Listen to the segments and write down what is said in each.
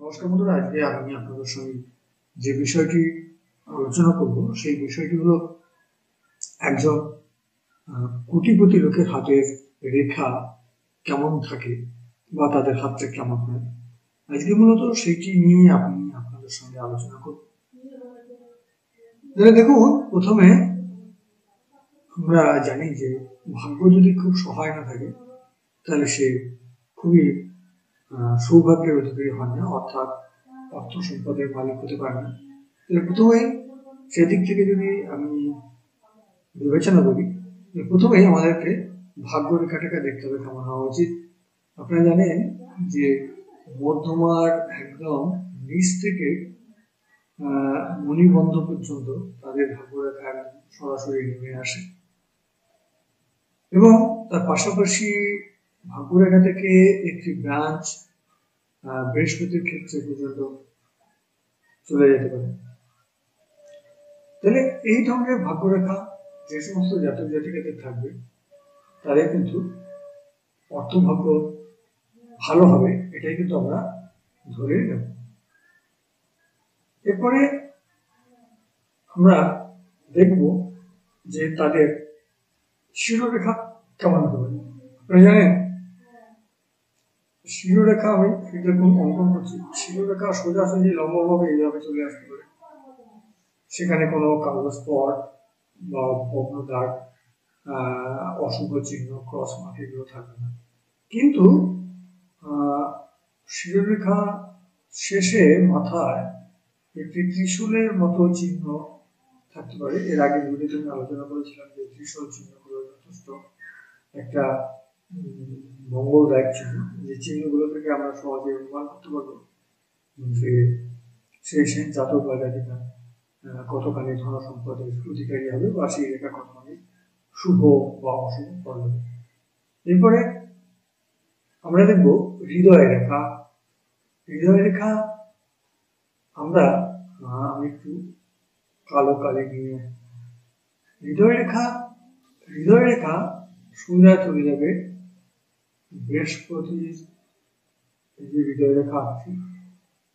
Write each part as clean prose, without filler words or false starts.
নমস্কার বন্ধুরা, আজকে আমি আপনাদের সঙ্গে যে বিষয়টি আলোচনা করব সেই বিষয়টি হলো একজন কোটিপতি লোকের হাতের রেখা কেমন থাকে বা তাদের হাতটা কেমন হয়। আজকে মূলত সেইটি নিয়ে আমি আপনাদের সঙ্গে আলোচনা করব। দেখুন, প্রথমে আমরা জানি যে ভাগ্য যদি খুব সহায় না থাকে তাহলে সে খুবই সৌভাগ্যের অধিকারী হন না, অর্থাৎ অর্থ সম্পদের মালিক হতে পারে না। প্রথমে সেদিক থেকে যদি আমি বিবেচনা করি, প্রথমেই আমাদেরকে ভাগ্য রেখাটাকে দেখতে হবে কেমন হওয়া উচিত। আপনারা জানেন যে মধ্যমার একদম নিচ থেকে মণিবন্ধ পর্যন্ত তাদের ভাগ্য রেখা সরাসরি নেমে আসে এবং তার পাশাপাশি ভাগ্য রেখা থেকে একটি ব্রাঞ্চ বৃহস্পতির ক্ষেত্রে পর্যন্ত চলে যেতে পারে। তাহলে এই ধরনের ভাগ্যরেখা যে সমস্ত জাতক জাতিকাদের থাকবে তাদের কিন্তু অর্থভাগ্য ভালো হবে, এটাই কিন্তু আমরা ধরে নেব। এরপরে আমরা দেখব যে তাদের শিরোরেখা কেমন হবে। আপনারা জানেন শিরোরেখা, আমি এরকম অঙ্কন করছি, শিরোরেখা সোজাসুজি লম্বভাবে এইভাবে চলে আসতে পারে, সেখানে কোনো কালো স্পট বা ভগ্ন দাগ, অশুভ চিহ্ন, ক্রস মার্ক এগুলো থাকবে না। কিন্তু শিরোরেখা শেষে মাথায় একটি ত্রিশূলের মতো চিহ্ন থাকতে পারে। এর আগে ভিডিওতে আমি আলোচনা করেছিলাম যে ত্রিশূল চিহ্নগুলো যথেষ্ট একটা মঙ্গলদায়ক চিহ্ন, যে চিহ্নগুলো থেকে আমরা সহজে অনুমান করতে পারবো যে সেই জাতক বা জাতিকা কতখানি ধন সম্পদের অধিকারী হবে বা সেই রেখা কতখানি শুভ বা অশুভ ফল হবে। এরপরে আমরা দেখব হৃদয় রেখা। হৃদয় রেখা আমরা আমি একটু কালো কালি নিয়ে হৃদয় রেখা সোজা চলে যাবে বৃহস্পতির, এই যে হৃদয় রেখা আছে,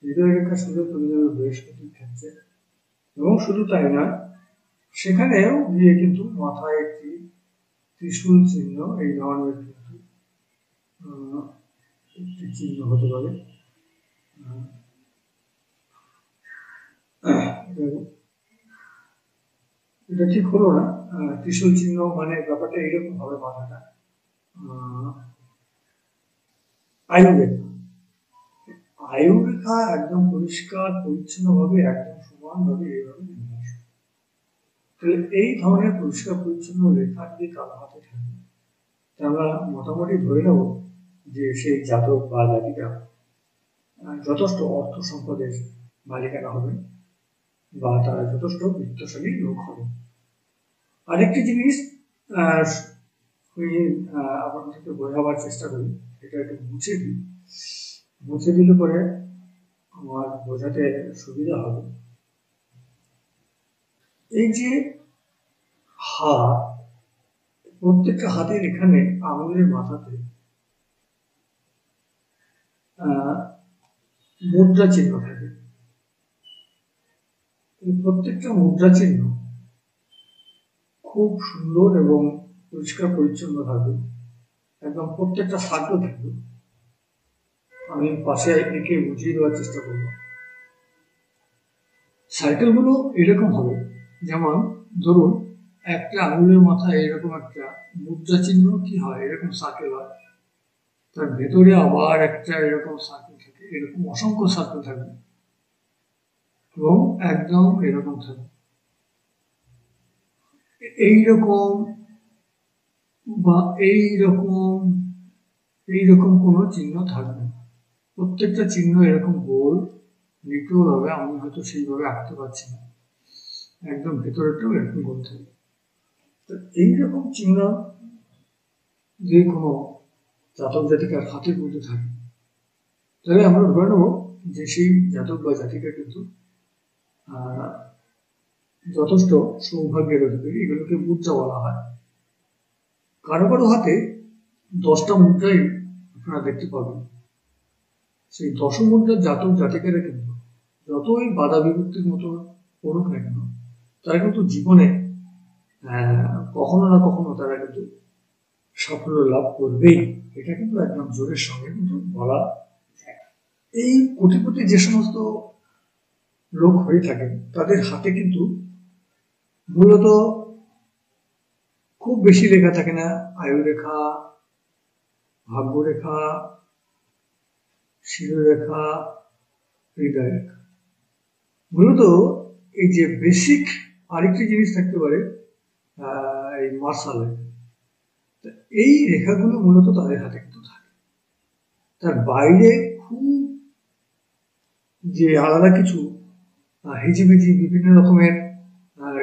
হৃদয় রেখা সোজা চলে যাবে বৃহস্পতির ক্ষেত্রে এবং শুধু তাই নয়, সেখানেও গিয়ে কিন্তু মাথায় একটি ত্রিশূল চিহ্ন এই ধরনের কিন্তু একটি চিহ্ন হতে পারে। এটা ঠিক হলো না, ত্রিশূল চিহ্ন মানে ব্যাপারটা এইরকম হবে মাথাটা। আয়ু রেখা একদম পরিষ্কার পরিচ্ছন্ন ভাবে একদম সমান ভাবে এইভাবে নেমে আসবে। তাহলে এই ধরনের পরিষ্কার পরিচ্ছন্ন রেখা যদি কারো হাতে থাকে, আমরা মোটামুটি ধরে নেব যে সেই জাতক বা জাতিকা যথেষ্ট অর্থ সম্পদের মালিকানা হবে বা তারা যথেষ্ট বিত্তশালী লোক হবে। আরেকটি জিনিস আপনাদেরকে বোঝাবার চেষ্টা করি, এটা একটু মুছে দিলে পরে আমার বোঝাতে সুবিধা হবে। এই যে হাত, প্রত্যেকটা হাতের এখানে আঙুলের মাথাতে মুদ্রা চিহ্ন থাকে। এই প্রত্যেকটা মুদ্রা চিহ্ন খুব সুন্দর এবং পরিষ্কার পরিচ্ছন্ন থাকবে, একদম প্রত্যেকটা সার্কেল থাকবে। আমি পাশে এঁকে বুঝিয়ে দেওয়ার চেষ্টা করব। সার্কেল গুলো এরকম হবে, যেমন ধরুন একটা আঙুলের মাথায় এরকম একটা মুদ্রা চিহ্ন কি হয়, এরকম সার্কেল হয়, তার ভেতরে আবার একটা এরকম সার্কেল থাকে, এরকম অসংখ্য সার্কেল থাকবে এবং একদম এরকম থাকবে। এইরকম বা এইরকম কোনো চিহ্ন থাকবে, প্রত্যেকটা চিহ্ন এরকম গোল নিটল হবে। আমি হয়তো সেইভাবে আঁকতে পারছি না, একদম ভেতরেরটাও এরকম গোল থাকবে। তো এইরকম চিহ্ন যে কোনো জাতক জাতিকার হাতের মধ্যে থাকে, তাহলে আমরা ধরে নেব যে সেই জাতক বা জাতিকা কিন্তু যথেষ্ট সৌভাগ্যের অধিকারী। এগুলোকে মুদ্রা বলা হয়। কারো কারো হাতে 10টা মুদ্রাই আপনারা দেখতে পাবেন, সেই দশমুদ্রার জাতক জাতিকেরা কিন্তু যতই বাধা বিপত্তির মতো পড়ুক না কেন, তারা কিন্তু জীবনে কখনো না কখনো তারা কিন্তু সাফল্য লাভ করবেই। এটা কিন্তু একদম জোরের সঙ্গে কিন্তু বলা যায়। এই কোটিপতি যে সমস্ত লোক হয়ে থাকেন, তাদের হাতে কিন্তু মূলত খুব বেশি রেখা থাকে না। আয়ু রেখা, ভাগ্য রেখা, শিরোরেখা, হৃদয় রেখা। মূলত এই যে বেসিক আরেকটি জিনিস থাকতে পারে এই মার্শাল রেখা। এই রেখাগুলো মূলত তাদের হাতে কিন্তু থাকে। তার বাইরে খুব যে আলাদা কিছু হিজিবিজি বিভিন্ন রকমের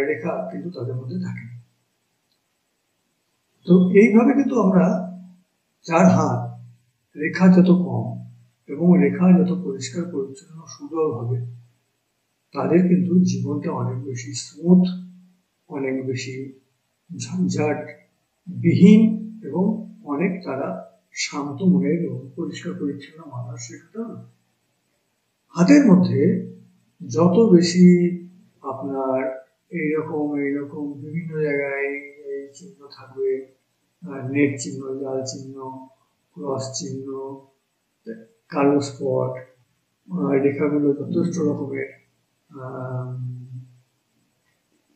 রেখা কিন্তু তাদের মধ্যে থাকে। তো এইভাবে কিন্তু আমরা যার হাত রেখা যত কম এবং রেখা যত পরিষ্কার পরিচ্ছন্ন সুন্দর হবে, তাদের কিন্তু জীবনটা অনেক বেশি স্মুথ, অনেক বেশি ঝঞ্ঝাট বিহীন এবং অনেক তারা শান্ত মনের এবং পরিষ্কার পরিচ্ছন্ন মানসিকতা। হাতের মধ্যে যত বেশি আপনার এইরকম বিভিন্ন জায়গায় এই চিহ্ন থাকবে, নেট চিহ্ন, লাল চিহ্ন, ক্রস চিহ্ন, কালো স্পট, রেখাগুলো যথেষ্ট রকমের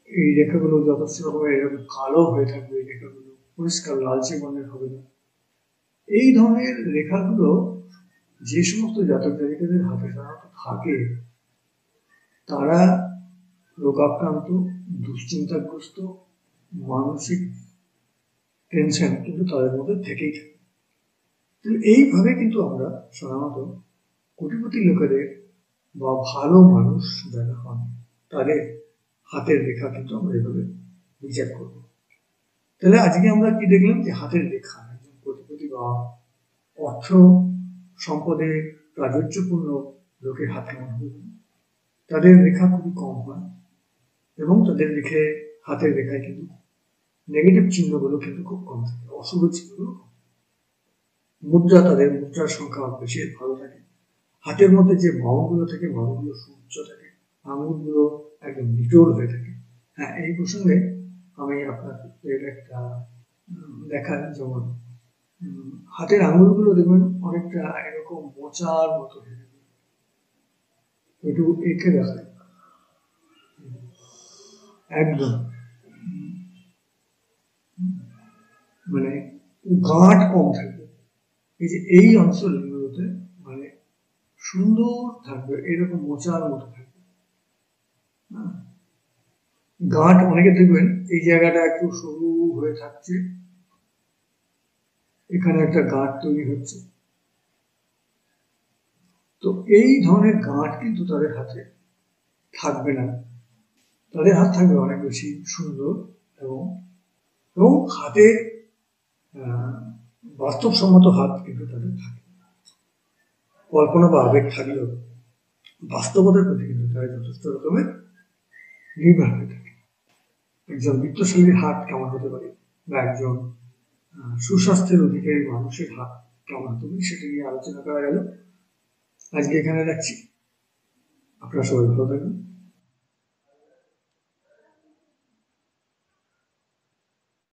এই রেখাগুলো যথেষ্ট রকমের এরকম কালো হয়ে থাকবে, এই রেখাগুলো পরিষ্কার লালচে বর্ণের হবে না। এই ধরনের রেখাগুলো যে সমস্ত জাতক জাতিকাদের হাতে সাধারণত থাকে, তারা রোগাক্রান্ত, দুশ্চিন্তাগ্রস্ত, মানসিক টেনশন কিন্তু তাদের মধ্যে থেকেই থাকে। এইভাবে কিন্তু আমরা সাধারণত কোটিপতি লোকেদের বা ভালো মানুষ যারা হন, তাদের হাতের রেখা কিন্তু আমরা এভাবে বিচার করব। তাহলে আজকে আমরা কি দেখলাম যে হাতের রেখা একজন কোটিপতি বা অর্থ সম্পদে প্রাচুর্যপূর্ণ লোকের হাতে তাদের রেখা খুবই কম হয় এবং তাদের হাতের রেখায় কিন্তু নেগেটিভ চিহ্নগুলো কিন্তু খুব কম থাকে, অশুভ চিহ্নগুলো কম। মুদ্রা, তাদের মুদ্রার সংখ্যা বেশি ভালো থাকে। হাতের মধ্যে যে বাহুগুলো থাকে, বাহুগুলো সুউচ্চ থাকে, আঙুলগুলো একদম নিটোল হয়ে থাকে। হ্যাঁ, এই প্রসঙ্গে আমি আপনাদের একটা দেখাই। যেমন হাতের আঙুলগুলো দেখবেন অনেকটা এরকম মোচার মতো হয়ে থাকে। একটু এঁকে দেখায়, একদম মানে গাঁট কম থাকবে। এই যে এই অঞ্চলগুলোতে মানে সুন্দর থাকবে, এরকম মোচার মতো থাকবে। গাঁট অনেকে দেখবেন এই জায়গাটা একটু সরু হয়ে থাকছে, এখানে একটা গাঁট তৈরি হচ্ছে। তো এই ধরনের গাঁট কিন্তু তাদের হাতে থাকবে না। তাদের হাত থাকবে অনেক বেশি সুন্দর এবং হাতের বাস্তবসম্মত হাত কিন্তু তাদের থাকে। কল্পনা বা আবেগ থাকলেও বাস্তবতার প্রতি কিন্তু তারা যথেষ্ট রকমের নির্ভর হয়ে থাকে। একজন বিত্তশালীর হাত কেমন হতে পারে বা একজন সুস্বাস্থ্যের অধিকারী মানুষের হাত কেমন হতে পারে, সেটা নিয়ে আলোচনা করা গেল। আজকে এখানে রাখছি। আপনারা সবাই ভালো থাকবেন।